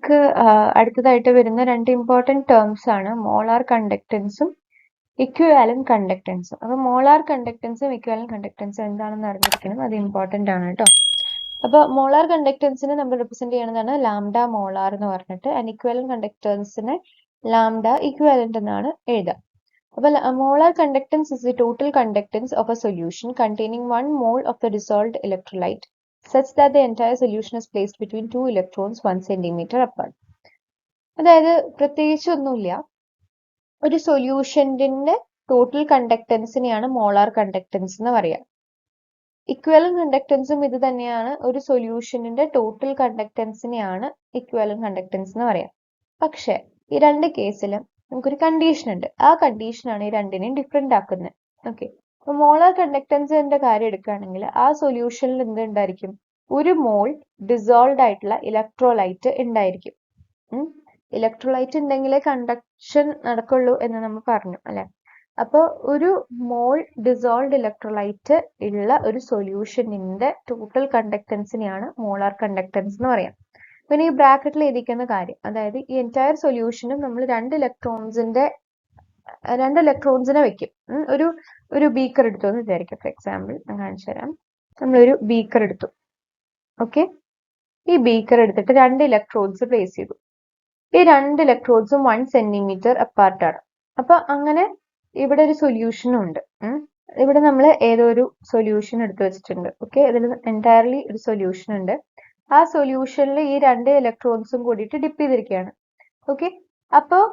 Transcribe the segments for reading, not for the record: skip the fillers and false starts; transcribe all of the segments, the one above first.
നമുക്ക് അടുത്തതായിട്ട് വരുന്ന രണ്ട് ഇമ്പോർട്ടൻറ്റ് ടേംസ് ആണ് മോളാർ കണ്ടക്റ്റൻസും ഇക്വിവാലന്റ് കണ്ടക്റ്റൻസും. അപ്പോൾ മോളാർ കണ്ടക്റ്റൻസും ഇക്വിവാലന്റ് കണ്ടക്റ്റൻസും എന്താണെന്ന് അറിഞ്ഞിരിക്കണം, അത് ഇമ്പോർട്ടൻ്റ് ആണ് കേട്ടോ. അപ്പോൾ മോളാർ കണ്ടക്റ്റൻസിനെ നമ്മൾ റെപ്രസെന്റ് ചെയ്യുന്നതാണ് ലാംഡ മോളാർ എന്ന് പറഞ്ഞിട്ട്, ആൻഡ് ഇക്വിവാലന്റ് കണ്ടക്റ്റൻസിനെ ലാംഡ ഇക്വിവാലന്റ് എന്നാണ് എഴുതുക. അപ്പോൾ molar conductance is the total conductance of A solution containing 1 mole of the dissolved electrolyte such that the entire solution is placed between 2 electrons 1 centimeter apart. അതായത് പ്രത്യേകിച്ച് ഒന്നുമില്ല, ഒരു സൊല്യൂഷന്റെ ടോട്ടൽ കണ്ടക്റ്റൻസിനെയാണ് molar conductance എന്ന് പറയുക. ഇക്വലന്റ് കണ്ടക്റ്റൻസും ഇത് തന്നെയാണ്, ഒരു സൊല്യൂഷന്റെ ടോട്ടൽ കണ്ടക്റ്റൻസിനെയാണ് ഇക്വലന്റ് കണ്ടക്റ്റൻസ് എന്ന് പറയാം. പക്ഷെ ഈ രണ്ട് കേസിലും നമുക്കൊരു കണ്ടീഷൻ ഉണ്ട്, ആ കണ്ടീഷനാണ് ഈ രണ്ടിനെയും ഡിഫറെന്റ് ആക്കുന്നത്. ഓക്കെ, അപ്പൊ മോളാർ കണ്ടക്റ്റൻസിന്റെ കാര്യം എടുക്കുകയാണെങ്കിൽ ആ സൊല്യൂഷനിൽ എന്ത് ഉണ്ടായിരിക്കും, ഒരു മോൾ ഡിസോൾവ് ആയിട്ടുള്ള ഇലക്ട്രോലൈറ്റ് ഉണ്ടായിരിക്കും. ഇലക്ട്രോലൈറ്റ് ഉണ്ടെങ്കിലേ കണ്ടക്ഷൻ നടക്കുള്ളൂ എന്ന് നമ്മൾ പറഞ്ഞു അല്ലെ. അപ്പോൾ ഒരു മോൾ ഡിസോൾവ്ഡ് ഇലക്ട്രോലൈറ്റ് ഉള്ള ഒരു സൊല്യൂഷനിന്റെ ടോട്ടൽ കണ്ടക്റ്റൻസിനെയാണ് മോളാർ കണ്ടക്റ്റൻസ് എന്ന് പറയാം. പിന്നെ ഈ ബ്രാക്കറ്റിൽ എഴുതിക്കുന്ന കാര്യം, അതായത് ഈ എൻറ്റയർ സൊല്യൂഷനും നമ്മൾ രണ്ട് ഇലക്ട്രോൺസിനെ വെക്കും. ഒരു ബീക്കർ എടുത്തു എന്ന് വിചാരിക്കും. ഫോർ എക്സാമ്പിൾ ഞാൻ കാണിച്ചു തരാം. നമ്മളൊരു ബീക്കർ എടുത്തു. ഓക്കെ, ഈ ബീക്കർ എടുത്തിട്ട് രണ്ട് ഇലക്ട്രോഡ്സ് പ്ലേസ് ചെയ്തു. ഈ രണ്ട് ഇലക്ട്രോഡ്സും 1 centimeter അപ്പാർട്ട് ആണ്. അപ്പൊ അങ്ങനെ ഇവിടെ ഒരു സൊല്യൂഷനും ഉണ്ട്. ഇവിടെ നമ്മൾ ഏതോ ഒരു സൊല്യൂഷൻ എടുത്തു വെച്ചിട്ടുണ്ട്. ഓക്കെ, ഇതിൽ എൻറ്റയർലി ഒരു സൊല്യൂഷൻ ഉണ്ട്. ആ സൊല്യൂഷനിൽ ഈ രണ്ട് ഇലക്ട്രോൺസും കൂടിയിട്ട് ഡിപ്പ് ചെയ്തിരിക്കുകയാണ്. ഓക്കെ, അപ്പോൾ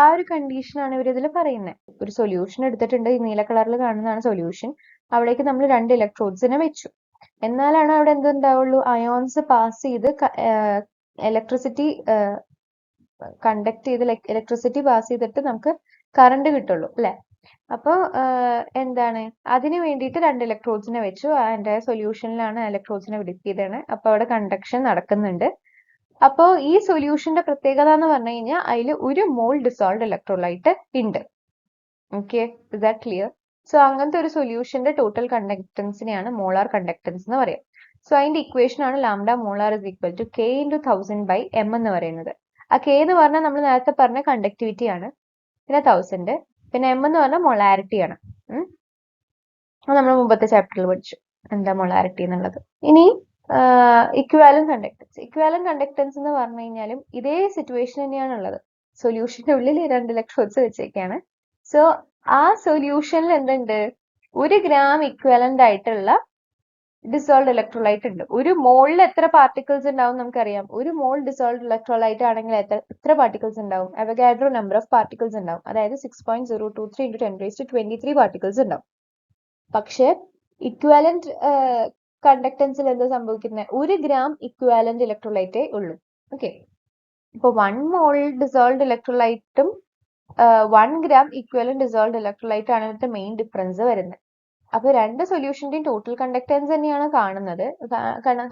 ആ ഒരു കണ്ടീഷനാണ് ഇവർ ഇതിൽ പറയുന്നത്. ഒരു സൊല്യൂഷൻ എടുത്തിട്ടുണ്ട്, ഈ നീല കളറിൽ കാണുന്നതാണ് സൊല്യൂഷൻ. അവിടേക്ക് നമ്മൾ രണ്ട് ഇലക്ട്രോഡ്സിനെ വെച്ചു. എന്നാലാണ് അവിടെ എന്തുണ്ടാവുള്ളൂ, അയോൺസ് പാസ് ചെയ്ത് ഇലക്ട്രിസിറ്റി കണ്ടക്ട് ചെയ്ത് ഇലക്ട്രിസിറ്റി പാസ് ചെയ്തിട്ട് നമുക്ക് കറണ്ട് കിട്ടുള്ളൂ അല്ലെ. അപ്പോൾ എന്താണ്, അതിന് വേണ്ടിയിട്ട് രണ്ട് ഇലക്ട്രോഡ്സിനെ വെച്ചു. അതിന്റെ സൊല്യൂഷനിലാണ് ഇലക്ട്രോഡ്സിനെ ഡിപ്പ് ചെയ്തതാണ്. അപ്പൊ അവിടെ കണ്ടക്ഷൻ നടക്കുന്നുണ്ട്. അപ്പോൾ ഈ സൊല്യൂഷന്റെ പ്രത്യേകത എന്ന് പറഞ്ഞു കഴിഞ്ഞാൽ അതിൽ ഒരു മോൾ ഡിസോൾവ്ഡ് ഇലക്ട്രോലൈറ്റ് ഉണ്ട്. Okay, is that clear? So അങ്ങനത്തെ ഒരു സൊല്യൂഷന്റെ ടോട്ടൽ കണ്ടക്റ്റൻസിനെയാണ് മോളാർ കണ്ടക്റ്റൻസ് എന്ന് പറയാം. സോ അതിന്റെ ഇക്വേഷൻ ആണ് lambda molar is equal to K × 1000/m എന്ന് പറയുന്നത്. ആ K എന്ന് പറഞ്ഞാൽ നമ്മൾ നേരത്തെ പറഞ്ഞ കണ്ടക്ടിവിറ്റി ആണ്, പിന്നെ 1000, പിന്നെ M എന്ന് പറഞ്ഞാൽ മൊളാരിറ്റി ആണ്. അത് നമ്മൾ മുമ്പത്തെ ചാപ്റ്ററിൽ പഠിച്ചു എന്താ മൊളാരിറ്റി എന്നുള്ളത്. ഇനി ഇക്വാലന്റ് കണ്ടക്റ്റൻസ് എന്ന് പറഞ്ഞു കഴിഞ്ഞാലും ഇതേ സിറ്റുവേഷൻ തന്നെയാണ് ഉള്ളത്. സൊല്യൂഷന്റെ ഉള്ളിൽ രണ്ട് ഇലക്ട്രോഡ്സ് വെച്ചേക്കാണ്. സോ ആ സൊല്യൂഷനിൽ എന്തുണ്ട്, 1 gram ഇക്വാലന്റ് ആയിട്ടുള്ള ഡിസോൾവ്ഡ് ഇലക്ട്രോലൈറ്റ് ഉണ്ട്. ഒരു മോളിൽ എത്ര പാർട്ടിക്കിൾസ് ഉണ്ടാവും നമുക്കറിയാം. ഒരു മോൾ ഡിസോൾവ്ഡ് ഇലക്ട്രോലൈറ്റ് ആണെങ്കിൽ എത്ര പാർട്ടിക്കിൾസ് ഉണ്ടാവും, അവഗാഡ്രോ നമ്പർ ഓഫ് പാർട്ടിക്കിൾസ് ഉണ്ടാവും. അതായത് 6.023 × 10⁻23 പാർട്ടിക്കിൾസ് ഉണ്ടാവും. പക്ഷെ ഇക്വാലന്റ് കണ്ടക്റ്റൻസിൽ എന്താ സംഭവിക്കുന്നത്, 1 gram ഇക്വാലന്റ് ഇലക്ട്രോലൈറ്റേ ഉള്ളൂ. ഓക്കെ, ഇപ്പൊ 1 mol ഡിസോൾവ്ഡ് ഇലക്ട്രോലൈറ്റും 1 gram ഇക്വാലന്റ് ഡിസോൾവ്ഡ് ഇലക്ട്രോലൈറ്റ് ആണ് ഇവിടുത്തെ മെയിൻ ഡിഫറൻസ് വരുന്നത്. അപ്പൊ രണ്ട് സൊല്യൂഷന്റെയും ടോട്ടൽ കണ്ടക്റ്റൻസ് തന്നെയാണ് കാണുന്നത്.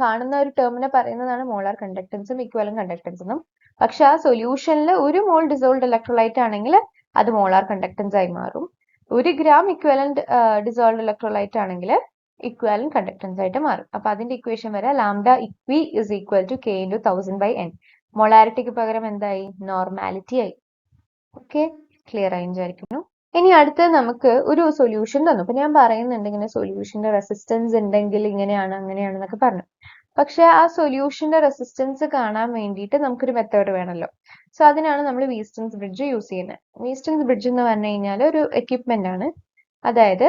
കാണുന്ന ഒരു ടേമിനെ പറയുന്നതാണ് മോളാർ കണ്ടക്റ്റൻസും ഇക്വാലന്റ് കണ്ടക്റ്റൻസും. പക്ഷെ ആ സൊല്യൂഷനിൽ 1 mol ഡിസോൾവ്ഡ് ഇലക്ട്രോലൈറ്റ് ആണെങ്കിൽ അത് മോളാർ കണ്ടക്റ്റൻസ് ആയി മാറും. 1 gram ഇക്വാലന്റ് ഡിസോൾവ്ഡ് ഇലക്ട്രോലൈറ്റ് ആണെങ്കിൽ ഇക്വാലന്റ് കണ്ടക്റ്റൻസ് ആയിട്ട് മാറും. അപ്പൊ അതിന്റെ ഇക്വേഷൻ വരെ lambda equi is equal to K × 1000/n. മൊളാരിറ്റിക്ക് പകരം എന്തായി, നോർമാലിറ്റി ആയി. ഓക്കെ, ക്ലിയർ ആയി വിചാരിക്കുന്നു. ഇനി അടുത്ത് നമുക്ക് ഒരു സൊല്യൂഷൻ തന്നു. അപ്പൊ ഞാൻ പറയുന്നുണ്ട് ഇങ്ങനെ സൊല്യൂഷന്റെ റെസിസ്റ്റൻസ് ഉണ്ടെങ്കിൽ ഇങ്ങനെയാണ് അങ്ങനെയാണെന്നൊക്കെ പറഞ്ഞു. പക്ഷെ ആ സൊല്യൂഷന്റെ റെസിസ്റ്റൻസ് കാണാൻ വേണ്ടിയിട്ട് നമുക്കൊരു മെത്തേഡ് വേണമല്ലോ. സോ അതിനാണ് നമ്മൾ വീസ്റ്റൺസ് ബ്രിഡ്ജ് യൂസ് ചെയ്യുന്നത്. വീസ്റ്റൺസ് ബ്രിഡ്ജ് എന്ന് പറഞ്ഞു കഴിഞ്ഞാൽ ഒരു എക്യുപ്മെന്റ് ആണ്. അതായത്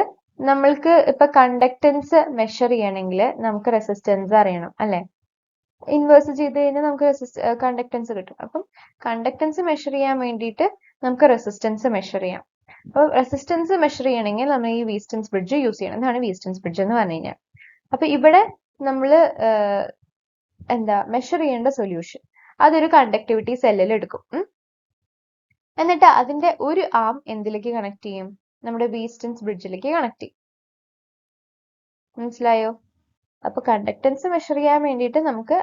നമ്മൾക്ക് ഇപ്പൊ കണ്ടക്റ്റൻസ് മെഷർ ചെയ്യണമെങ്കിൽ നമുക്ക് റെസിസ്റ്റൻസ് അറിയണം അല്ലെ. ഇൻവേഴ്സ് ചെയ്ത് കഴിഞ്ഞാൽ നമുക്ക് കണ്ടക്റ്റൻസ് കിട്ടും. അപ്പം കണ്ടക്റ്റൻസ് മെഷർ ചെയ്യാൻ വേണ്ടിയിട്ട് നമുക്ക് റെസിസ്റ്റൻസ് മെഷർ ചെയ്യാം. അപ്പോൾ റെസിസ്റ്റൻസ് മെഷർ ചെയ്യണമെങ്കിൽ നമ്മൾ ഈ വീസ്റ്റൺസ് ബ്രിഡ്ജ് യൂസ് ചെയ്യണം. എന്നാണ് വീസ്റ്റൺസ് ബ്രിഡ്ജ് എന്ന് പറഞ്ഞു കഴിഞ്ഞാൽ. അപ്പൊ ഇവിടെ നമ്മൾ മെഷർ ചെയ്യേണ്ട സൊല്യൂഷൻ അതൊരു കണ്ടക്ടിവിറ്റി സെല്ലിൽ എടുക്കും. എന്നിട്ട് അതിന്റെ ഒരു ആം എന്തിലേക്ക് കണക്ട് ചെയ്യും, നമ്മുടെ വീസ്റ്റൺസ് ബ്രിഡ്ജിലേക്ക് കണക്ട് ചെയ്യും. മനസ്സിലായോ? അപ്പൊ കണ്ടക്റ്റൻസ് മെഷർ ചെയ്യാൻ വേണ്ടിയിട്ട് നമുക്ക്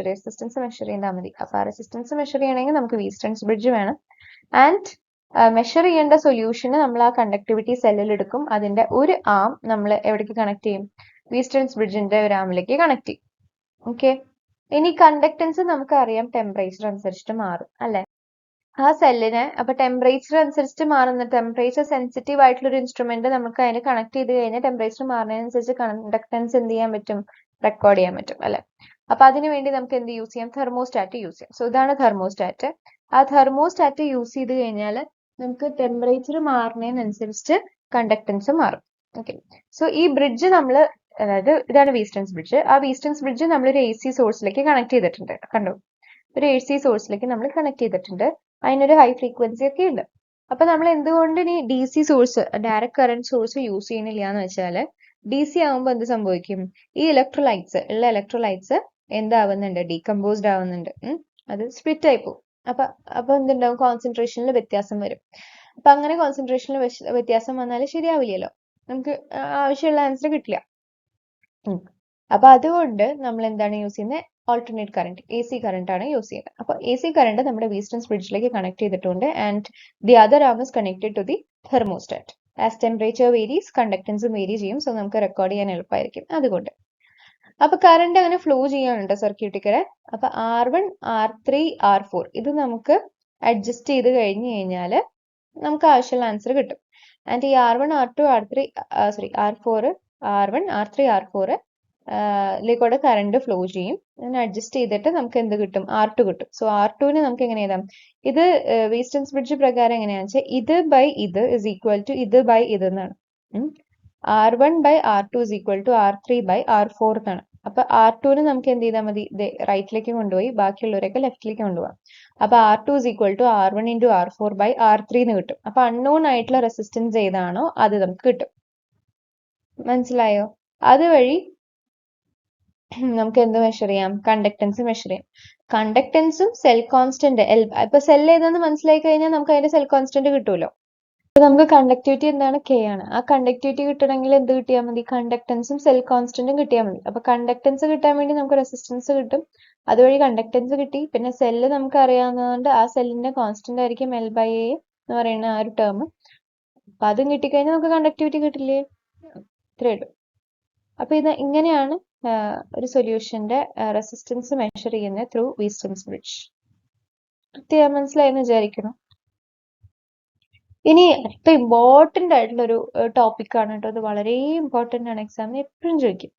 റെസിസ്റ്റൻസ് മെഷർ ചെയ്താൽ മതി. അപ്പൊ ആ റെസിസ്റ്റൻസ് മെഷർ ചെയ്യണമെങ്കിൽ നമുക്ക് വീസ്റ്റൺസ് ബ്രിഡ്ജ് വേണം. ആൻഡ് മെഷർ ചെയ്യേണ്ട സൊല്യൂഷന് നമ്മൾ ആ കണ്ടക്ടിവിറ്റി സെല്ലിൽ എടുക്കും. അതിന്റെ ഒരു ആം നമ്മൾ എവിടേക്ക് കണക്ട് ചെയ്യും, വീസ്റ്റൺസ് ബ്രിഡ്ജിന്റെ ഒരു ആമിലേക്ക് കണക്ട് ചെയ്യും. ഓക്കെ, ഇനി കണ്ടക്ടൻസ് നമുക്കറിയാം ടെമ്പറേച്ചർ അനുസരിച്ചിട്ട് മാറും അല്ലെ. ആ സെല്ലിനെ അപ്പൊ ടെമ്പറേച്ചർ അനുസരിച്ച് മാറുന്ന ടെമ്പറേച്ചർ സെൻസിറ്റീവ് ആയിട്ടുള്ള ഒരു ഇൻസ്ട്രുമെന്റ് നമുക്ക് അതിന് കണക്ട് ചെയ്ത് കഴിഞ്ഞാൽ ടെമ്പറേച്ചർ മാറുന്നതിനനുസരിച്ച് കണ്ടക്ടൻസ് എന്ത് ചെയ്യാൻ പറ്റും, റെക്കോർഡ് ചെയ്യാൻ പറ്റും അല്ലെ. അപ്പൊ അതിനു വേണ്ടി നമുക്ക് എന്ത് യൂസ് ചെയ്യാം, തെർമോസ്റ്റാറ്റ് യൂസ് ചെയ്യാം. സോ ഇതാണ് തെർമോസ്റ്റാറ്റ്. ആ തെർമോസ്റ്റാറ്റ് യൂസ് ചെയ്ത് കഴിഞ്ഞാൽ നമുക്ക് ടെമ്പറേച്ചർ മാറുന്നതിനനുസരിച്ച് കണ്ടക്ടൻസ് മാറും. ഓക്കെ. സോ ഈ ബ്രിഡ്ജ് നമ്മൾ, അതായത് ഇതാണ് വീസ്റ്റൺസ് ബ്രിഡ്ജ്. ആ വീസ്റ്റൺസ് ബ്രിഡ്ജ് നമ്മൾ ഒരു AC സോഴ്സിലേക്ക് കണക്ട് ചെയ്തിട്ടുണ്ട്. കണ്ടോ, ഒരു AC സോഴ്സിലേക്ക് നമ്മൾ കണക്ട് ചെയ്തിട്ടുണ്ട്. അതിനൊരു ഹൈ ഫ്രീക്വൻസി ഒക്കെ ഉണ്ട്. അപ്പൊ നമ്മൾ എന്തുകൊണ്ട് ഇനി DC source, direct current source use ചെയ്യുന്നില്ല എന്ന് വെച്ചാൽ, DC ആവുമ്പോൾ എന്ത് സംഭവിക്കും, ഈ ഇലക്ട്രോലൈറ്റ്സ് എന്താവുന്നുണ്ട്, ഡീകമ്പോസ്ഡ് ആവുന്നുണ്ട്. അത് സ്പ്ലിറ്റ് ആയി പോകും. അപ്പൊ എന്തുണ്ടാവും, കോൺസെൻട്രേഷനിൽ വ്യത്യാസം വരും. അപ്പൊ അങ്ങനെ കോൺസെൻട്രേഷനിൽ വ്യത്യാസം വന്നാൽ ശരിയാവില്ലല്ലോ, നമുക്ക് ആവശ്യമുള്ള ആൻസർ കിട്ടില്ല. അപ്പൊ അതുകൊണ്ട് നമ്മൾ എന്താണ് യൂസ് ചെയ്യുന്നത്, ഓൾട്ടർനേറ്റ് കറന്റ്, AC കറന്റ് ആണ് യൂസ് ചെയ്യുന്നത്. അപ്പൊ AC കറന്റ് നമ്മുടെ വീസ്റ്റൺസ് ബ്രിഡ്ജിലേക്ക് കണക്ട് ചെയ്തിട്ടുണ്ട്. And the other arm is connected to the thermostat. As temperature varies, കണ്ടക്ടൻസും വേരി ചെയ്യും. സോ നമുക്ക് റെക്കോർഡ് ചെയ്യാൻ എളുപ്പമായിരിക്കും അതുകൊണ്ട്. അപ്പൊ കറന്റ് അങ്ങനെ ഫ്ലോ ചെയ്യാനുണ്ട് സർക്യൂട്ടിക്കരെ. അപ്പൊ R1, R3, R4 ഇത് നമുക്ക് അഡ്ജസ്റ്റ് ചെയ്ത് കഴിഞ്ഞു കഴിഞ്ഞാൽ നമുക്ക് ആവശ്യമുള്ള ആൻസർ കിട്ടും. ആൻഡ് ഈ R1, R2, R3 R4, R1, R3, R4 ലേക്കൂടെ current flow ചെയ്യും. അതിനെ അഡ്ജസ്റ്റ് ചെയ്തിട്ട് നമുക്ക് എന്ത് കിട്ടും, R2 കിട്ടും. സോ R2നെ നമുക്ക് എങ്ങനെ എഴുതാം, ഇത് വീസ്റ്റൺസ് ബ്രിഡ്ജ് പ്രകാരം എങ്ങനെയാണെന്ന് വെച്ചാൽ ഇത് ബൈ ഇത് ഇസ് ഈക്വൽ ടു ഇത് ബൈ ഇത് എന്നാണ്. R1 by R2 is equal to R3 by R4 എന്നാണ്. അപ്പൊ R2നെ നമുക്ക് എന്ത് ചെയ്താൽ മതി, റൈറ്റിലേക്ക് കൊണ്ടുപോയി ബാക്കിയുള്ളവരൊക്കെ ലെഫ്റ്റിലേക്ക് കൊണ്ടുപോകാം. അപ്പൊ R2 is equal to R1 into R4 by R3 എന്ന് കിട്ടും. അപ്പൊ അൺനോൺ ആയിട്ടുള്ള റെസിസ്റ്റൻസ് ഏതാണോ അത് നമുക്ക് കിട്ടും. മനസ്സിലായോ? അതുവഴി നമുക്ക് എന്ത് മെഷർ ചെയ്യാം, കണ്ടക്ടൻസ് മെഷർ ചെയ്യാം. കണ്ടക്ടൻസും സെൽ കോൺസ്റ്റന്റ് ഇപ്പൊ സെൽ ഏതാന്ന് മനസ്സിലായി കഴിഞ്ഞാൽ നമുക്ക് അതിന്റെ സെൽ കോൺസ്റ്റന്റ് കിട്ടുമല്ലോ. അപ്പൊ നമുക്ക് കണ്ടക്ടിവിറ്റി എന്താണ്, K ആണ്. ആ കണ്ടക്ടിവിറ്റി കിട്ടണമെങ്കിൽ എന്ത് കിട്ടിയാൽ മതി, കണ്ടക്ടൻസും സെൽ കോൺസ്റ്റന്റും കിട്ടിയാൽ മതി. അപ്പൊ കണ്ടക്ടൻസ് കിട്ടാൻ വേണ്ടി നമുക്ക് റെസിസ്റ്റൻസ് കിട്ടും, അതുവഴി കണ്ടക്ടൻസ് കിട്ടി. പിന്നെ സെല്ല് നമുക്ക് അറിയാവുന്നതുകൊണ്ട് ആ സെല്ലിന്റെ കോൺസ്റ്റന്റ് ആയിരിക്കും L/A എന്ന് പറയുന്ന ആ ഒരു ടേം. അപ്പൊ അതും കിട്ടിക്കഴിഞ്ഞാൽ നമുക്ക് കണ്ടക്ടിവിറ്റി കിട്ടില്ലേ, ഇത്രയേ ഉള്ളൂ. അപ്പൊ ഇത് ഇങ്ങനെയാണ് ഒരു സൊല്യൂഷന്റെ റെസിസ്റ്റൻസ് മെഷർ ചെയ്യുന്നത് ത്രൂ വീസ്റ്റൺസ് ബ്രിഡ്ജ്. കൃത്യമായി മനസ്സിലായെന്ന് വിചാരിക്കണം. ഇനി അടുത്ത ഇമ്പോർട്ടന്റ് ആയിട്ടുള്ള ഒരു ടോപ്പിക് ആണ് കേട്ടോ. അത് വളരെ ഇമ്പോർട്ടന്റ് ആണ്, എക്സാമിന് എപ്പോഴും ചോദിക്കും.